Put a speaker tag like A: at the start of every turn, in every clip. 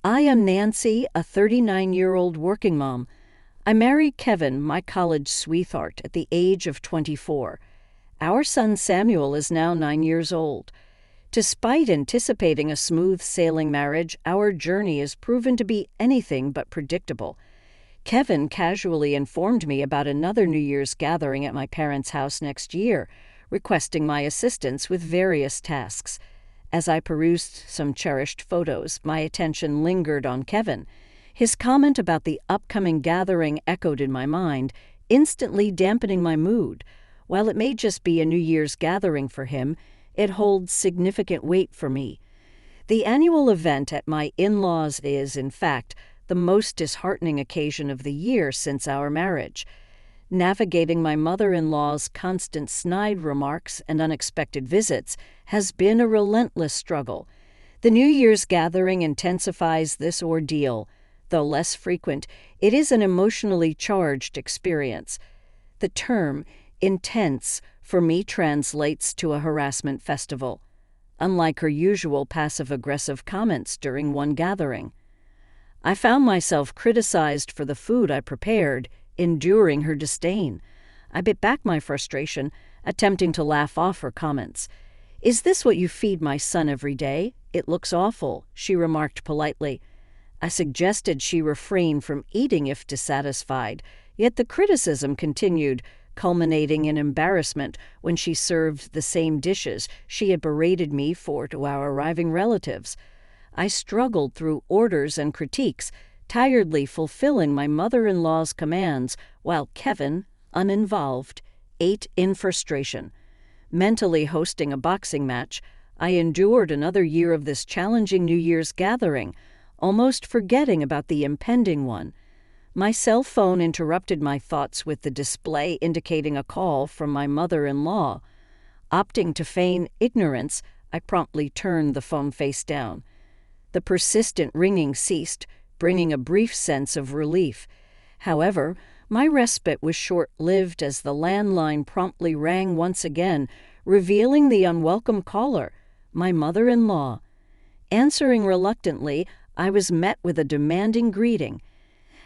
A: I am Nancy, a 39-year-old working mom. I married Kevin, my college sweetheart, at the age of 24. Our son Samuel is now 9 years old. Despite anticipating a smooth sailing marriage, our journey has proven to be anything but predictable. Kevin casually informed me about another New Year's gathering at my parents' house next year, requesting my assistance with various tasks. As I perused some cherished photos, my attention lingered on Kevin. His comment about the upcoming gathering echoed in my mind, instantly dampening my mood. While it may just be a New Year's gathering for him, it holds significant weight for me. The annual event at my in-laws is, in fact, the most disheartening occasion of the year since our marriage. Navigating my mother-in-law's constant snide remarks and unexpected visits has been a relentless struggle. The New Year's gathering intensifies this ordeal. Though less frequent, it is an emotionally charged experience. The term intense for me translates to a harassment festival, unlike her usual passive-aggressive comments during one gathering. I found myself criticized for the food I prepared, enduring her disdain. I bit back my frustration, attempting to laugh off her comments. "Is this what you feed my son every day? It looks awful," she remarked politely. I suggested she refrain from eating if dissatisfied, yet the criticism continued, culminating in embarrassment when she served the same dishes she had berated me for to our arriving relatives. I struggled through orders and critiques, tiredly fulfilling my mother-in-law's commands while Kevin, uninvolved, ate in frustration. Mentally hosting a boxing match, I endured another year of this challenging New Year's gathering, almost forgetting about the impending one. My cell phone interrupted my thoughts with the display indicating a call from my mother-in-law. Opting to feign ignorance, I promptly turned the phone face down. The persistent ringing ceased, bringing a brief sense of relief. However, my respite was short-lived as the landline promptly rang once again, revealing the unwelcome caller, my mother-in-law. Answering reluctantly, I was met with a demanding greeting.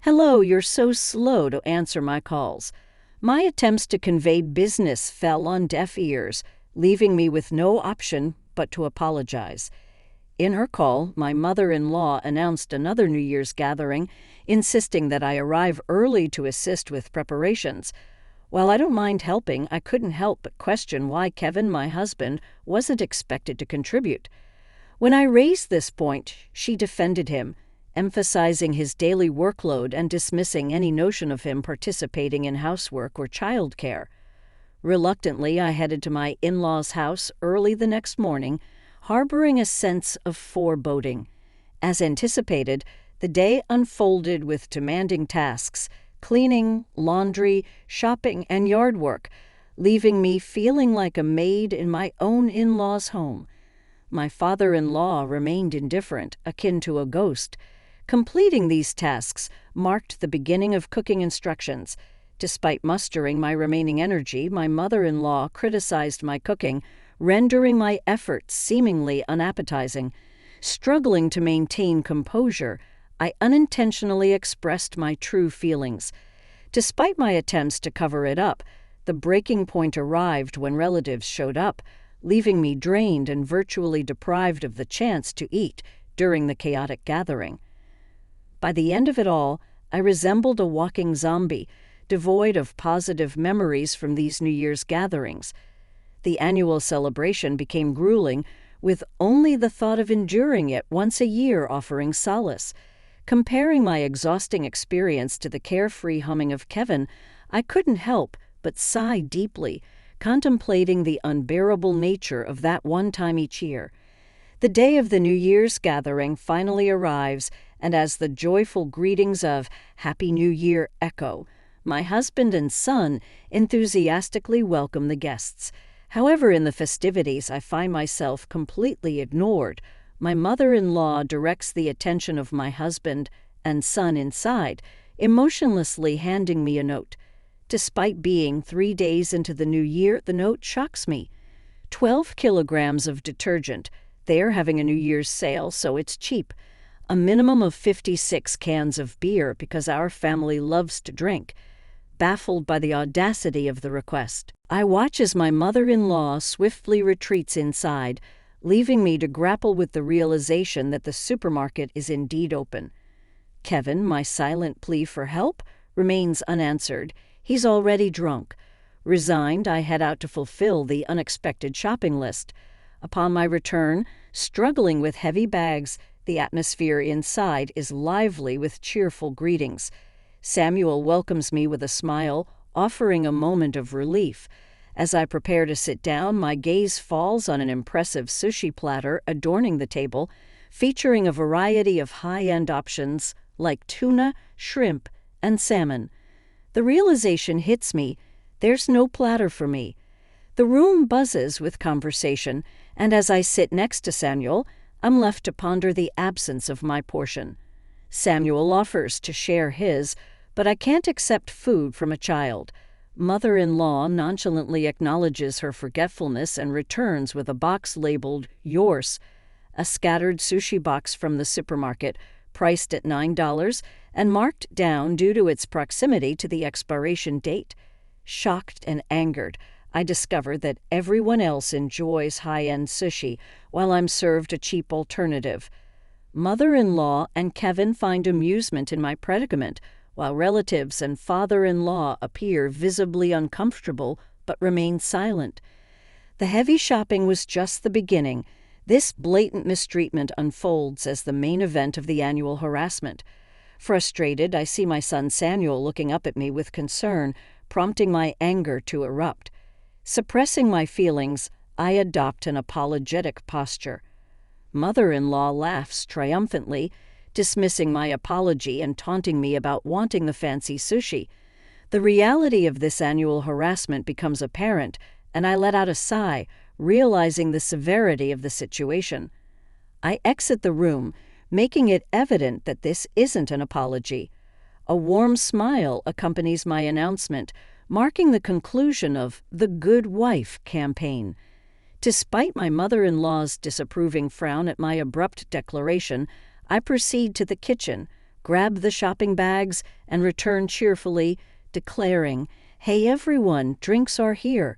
A: "Hello, you're so slow to answer my calls." My attempts to convey business fell on deaf ears, leaving me with no option but to apologize. In her call, my mother-in-law announced another New Year's gathering, insisting that I arrive early to assist with preparations. While I don't mind helping, I couldn't help but question why Kevin, my husband, wasn't expected to contribute. When I raised this point, she defended him, emphasizing his daily workload and dismissing any notion of him participating in housework or childcare. Reluctantly, I headed to my in-laws' house early the next morning, harboring a sense of foreboding. As anticipated, the day unfolded with demanding tasks, cleaning, laundry, shopping, and yard work, leaving me feeling like a maid in my own in-laws' home. My father-in-law remained indifferent, akin to a ghost. Completing these tasks marked the beginning of cooking instructions. Despite mustering my remaining energy, my mother-in-law criticized my cooking, rendering my efforts seemingly unappetizing. Struggling to maintain composure, I unintentionally expressed my true feelings. Despite my attempts to cover it up, the breaking point arrived when relatives showed up, leaving me drained and virtually deprived of the chance to eat during the chaotic gathering. By the end of it all, I resembled a walking zombie, devoid of positive memories from these New Year's gatherings. The annual celebration became grueling, with only the thought of enduring it once a year offering solace. Comparing my exhausting experience to the carefree humming of Kevin, I couldn't help but sigh deeply, contemplating the unbearable nature of that one time each year. The day of the New Year's gathering finally arrives, and as the joyful greetings of Happy New Year echo, my husband and son enthusiastically welcome the guests. However, in the festivities, I find myself completely ignored. My mother-in-law directs the attention of my husband and son inside, emotionlessly handing me a note. Despite being 3 days into the new year, the note shocks me. 12 kilograms of detergent. They're having a New Year's sale, so it's cheap. a minimum of 56 cans of beer because our family loves to drink. Baffled by the audacity of the request, I watch as my mother-in-law swiftly retreats inside, leaving me to grapple with the realization that the supermarket is indeed open. Kevin, my silent plea for help, remains unanswered. He's already drunk. Resigned, I head out to fulfill the unexpected shopping list. Upon my return, struggling with heavy bags, the atmosphere inside is lively with cheerful greetings. Samuel welcomes me with a smile, offering a moment of relief. As I prepare to sit down, my gaze falls on an impressive sushi platter adorning the table, featuring a variety of high-end options like tuna, shrimp, and salmon. The realization hits me: there's no platter for me. The room buzzes with conversation, and as I sit next to Samuel, I'm left to ponder the absence of my portion. Samuel offers to share his, but I can't accept food from a child. Mother-in-law nonchalantly acknowledges her forgetfulness and returns with a box labeled "Yours," a scattered sushi box from the supermarket, priced at $9 and marked down due to its proximity to the expiration date. Shocked and angered, I discover that everyone else enjoys high-end sushi while I'm served a cheap alternative. Mother-in-law and Kevin find amusement in my predicament, while relatives and father-in-law appear visibly uncomfortable but remain silent. The heavy shopping was just the beginning. This blatant mistreatment unfolds as the main event of the annual harassment. Frustrated, I see my son Samuel looking up at me with concern, prompting my anger to erupt. Suppressing my feelings, I adopt an apologetic posture. Mother-in-law laughs triumphantly, dismissing my apology and taunting me about wanting the fancy sushi. The reality of this annual harassment becomes apparent, and I let out a sigh, realizing the severity of the situation. I exit the room, making it evident that this isn't an apology. A warm smile accompanies my announcement, marking the conclusion of the Good Wife campaign. Despite my mother-in-law's disapproving frown at my abrupt declaration, I proceed to the kitchen, grab the shopping bags, and return cheerfully, declaring, "Hey everyone, drinks are here."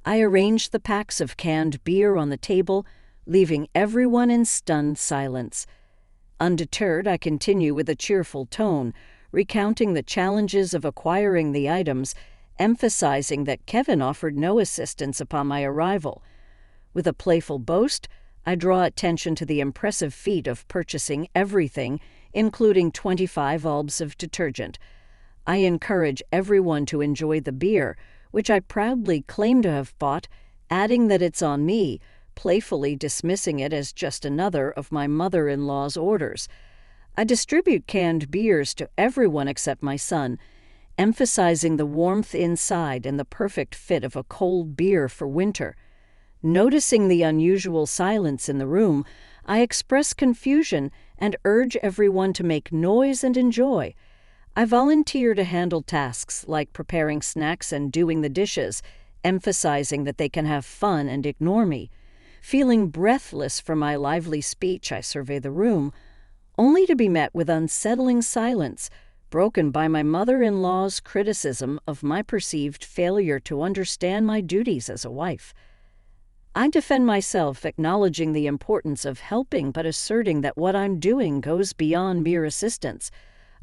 A: I arrange the packs of canned beer on the table, leaving everyone in stunned silence. Undeterred, I continue with a cheerful tone, recounting the challenges of acquiring the items, emphasizing that Kevin offered no assistance upon my arrival. With a playful boast, I draw attention to the impressive feat of purchasing everything, including 25 bulbs of detergent. I encourage everyone to enjoy the beer, which I proudly claim to have bought, adding that it's on me, playfully dismissing it as just another of my mother-in-law's orders. I distribute canned beers to everyone except my son, emphasizing the warmth inside and the perfect fit of a cold beer for winter. Noticing the unusual silence in the room, I express confusion and urge everyone to make noise and enjoy. I volunteer to handle tasks like preparing snacks and doing the dishes, emphasizing that they can have fun and ignore me. Feeling breathless from my lively speech, I survey the room, only to be met with unsettling silence, broken by my mother-in-law's criticism of my perceived failure to understand my duties as a wife. I defend myself, acknowledging the importance of helping but asserting that what I'm doing goes beyond mere assistance.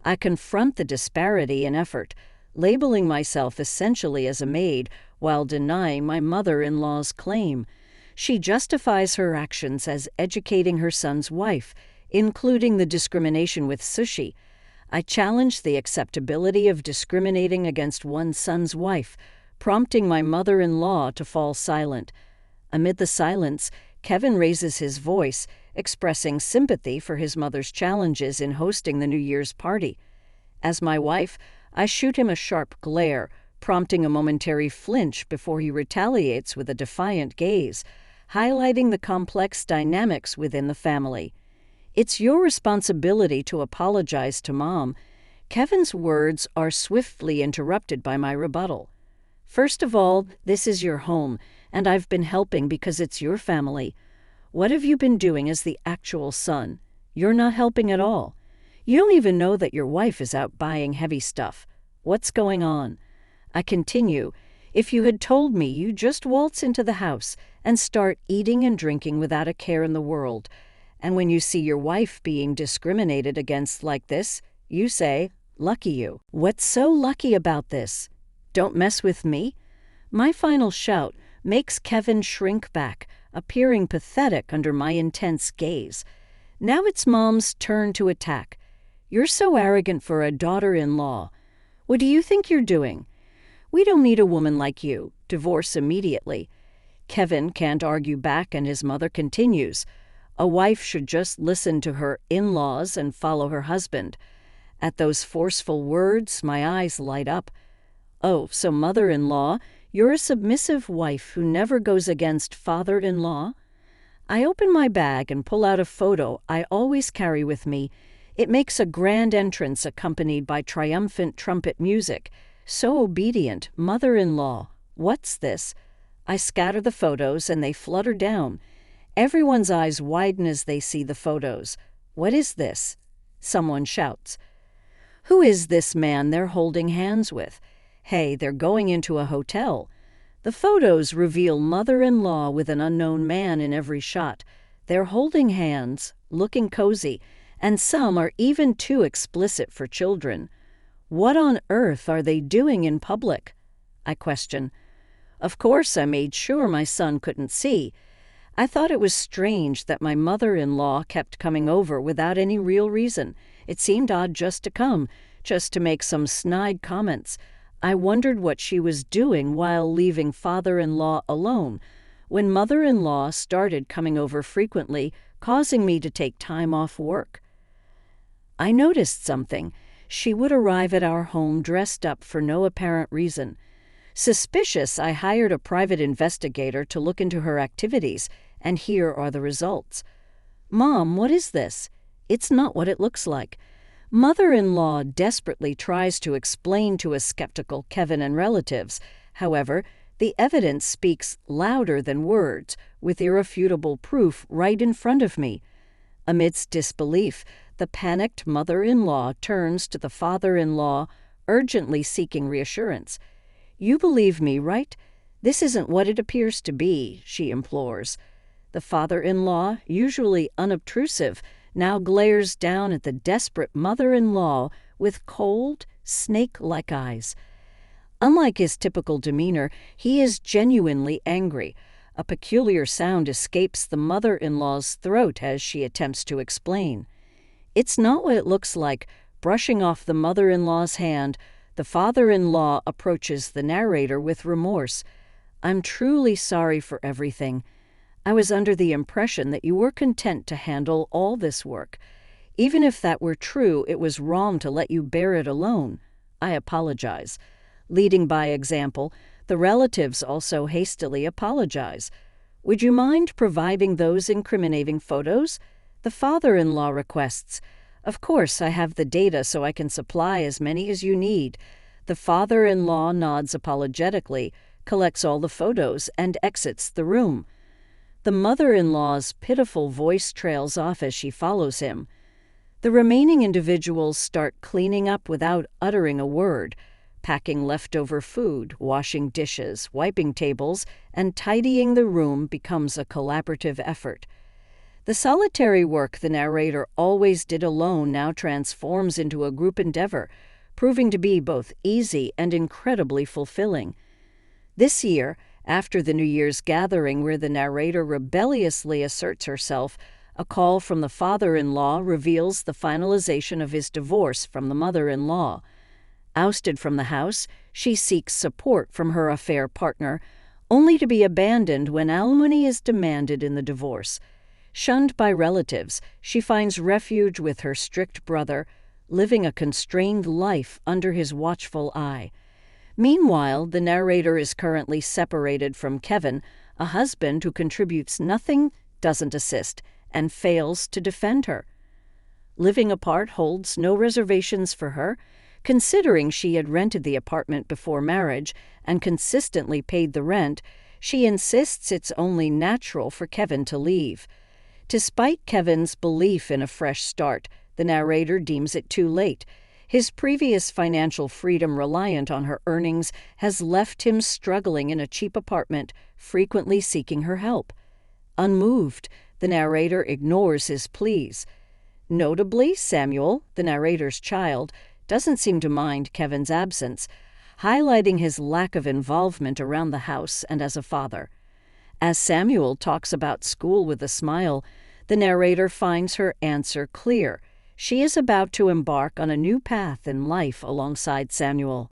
A: I confront the disparity in effort, labeling myself essentially as a maid while denying my mother-in-law's claim. She justifies her actions as educating her son's wife, including the discrimination with sushi. I challenge the acceptability of discriminating against one's son's wife, prompting my mother-in-law to fall silent. Amid the silence, Kevin raises his voice, expressing sympathy for his mother's challenges in hosting the New Year's party. As my wife, I shoot him a sharp glare, prompting a momentary flinch before he retaliates with a defiant gaze, highlighting the complex dynamics within the family. "It's your responsibility to apologize to Mom." Kevin's words are swiftly interrupted by my rebuttal. "First of all, this is your home, and I've been helping because it's your family. What have you been doing as the actual son? You're not helping at all. You don't even know that your wife is out buying heavy stuff. What's going on? I continue, if you had told me you just waltz into the house and start eating and drinking without a care in the world, and when you see your wife being discriminated against like this, you say, lucky you. What's so lucky about this? Don't mess with me? My final shout makes Kevin shrink back, appearing pathetic under my intense gaze. Now it's Mom's turn to attack. You're so arrogant for a daughter-in-law. What do you think you're doing? We don't need a woman like you. Divorce immediately. Kevin can't argue back and his mother continues. A wife should just listen to her in-laws and follow her husband. At those forceful words, my eyes light up. Oh, so mother-in-law, you're a submissive wife who never goes against father-in-law? I open my bag and pull out a photo I always carry with me. It makes a grand entrance accompanied by triumphant trumpet music. So obedient, mother-in-law. What's this? I scatter the photos and they flutter down. Everyone's eyes widen as they see the photos. What is this? Someone shouts. Who is this man they're holding hands with? Hey, they're going into a hotel. The photos reveal mother-in-law with an unknown man in every shot. They're holding hands, looking cozy, and some are even too explicit for children. What on earth are they doing in public? I question. Of course, I made sure my son couldn't see. I thought it was strange that my mother-in-law kept coming over without any real reason. It seemed odd just to come, just to make some snide comments. I wondered what she was doing while leaving father-in-law alone, when mother-in-law started coming over frequently, causing me to take time off work. I noticed something. She would arrive at our home dressed up for no apparent reason. Suspicious, I hired a private investigator to look into her activities, and here are the results. Mom, what is this? It's not what it looks like. Mother-in-law desperately tries to explain to a skeptical Kevin and relatives. However, the evidence speaks louder than words, with irrefutable proof right in front of me. Amidst disbelief, the panicked mother-in-law turns to the father-in-law, urgently seeking reassurance. You believe me, right? This isn't what it appears to be, she implores. The father-in-law, usually unobtrusive, now glares down at the desperate mother-in-law with cold, snake-like eyes. Unlike his typical demeanor, he is genuinely angry. A peculiar sound escapes the mother-in-law's throat as she attempts to explain. It's not what it looks like. Brushing off the mother-in-law's hand, the father-in-law approaches the narrator with remorse. I'm truly sorry for everything. I was under the impression that you were content to handle all this work. Even if that were true, it was wrong to let you bear it alone. I apologize. Leading by example, the relatives also hastily apologize. Would you mind providing those incriminating photos? The father-in-law requests. Of course, I have the data so I can supply as many as you need. The father-in-law nods apologetically, collects all the photos, and exits the room. The mother-in-law's pitiful voice trails off as she follows him. The remaining individuals start cleaning up without uttering a word, packing leftover food, washing dishes, wiping tables, and tidying the room becomes a collaborative effort. The solitary work the narrator always did alone now transforms into a group endeavor, proving to be both easy and incredibly fulfilling. This year, after the New Year's gathering where the narrator rebelliously asserts herself, a call from the father-in-law reveals the finalization of his divorce from the mother-in-law. Ousted from the house, she seeks support from her affair partner, only to be abandoned when alimony is demanded in the divorce. Shunned by relatives, she finds refuge with her strict brother, living a constrained life under his watchful eye. Meanwhile, the narrator is currently separated from Kevin, a husband who contributes nothing, doesn't assist, and fails to defend her. Living apart holds no reservations for her. Considering she had rented the apartment before marriage and consistently paid the rent, she insists it's only natural for Kevin to leave. Despite Kevin's belief in a fresh start, the narrator deems it too late. His previous financial freedom reliant on her earnings has left him struggling in a cheap apartment, frequently seeking her help. Unmoved, the narrator ignores his pleas. Notably, Samuel, the narrator's child, doesn't seem to mind Kevin's absence, highlighting his lack of involvement around the house and as a father. As Samuel talks about school with a smile, the narrator finds her answer clear. She is about to embark on a new path in life alongside Samuel.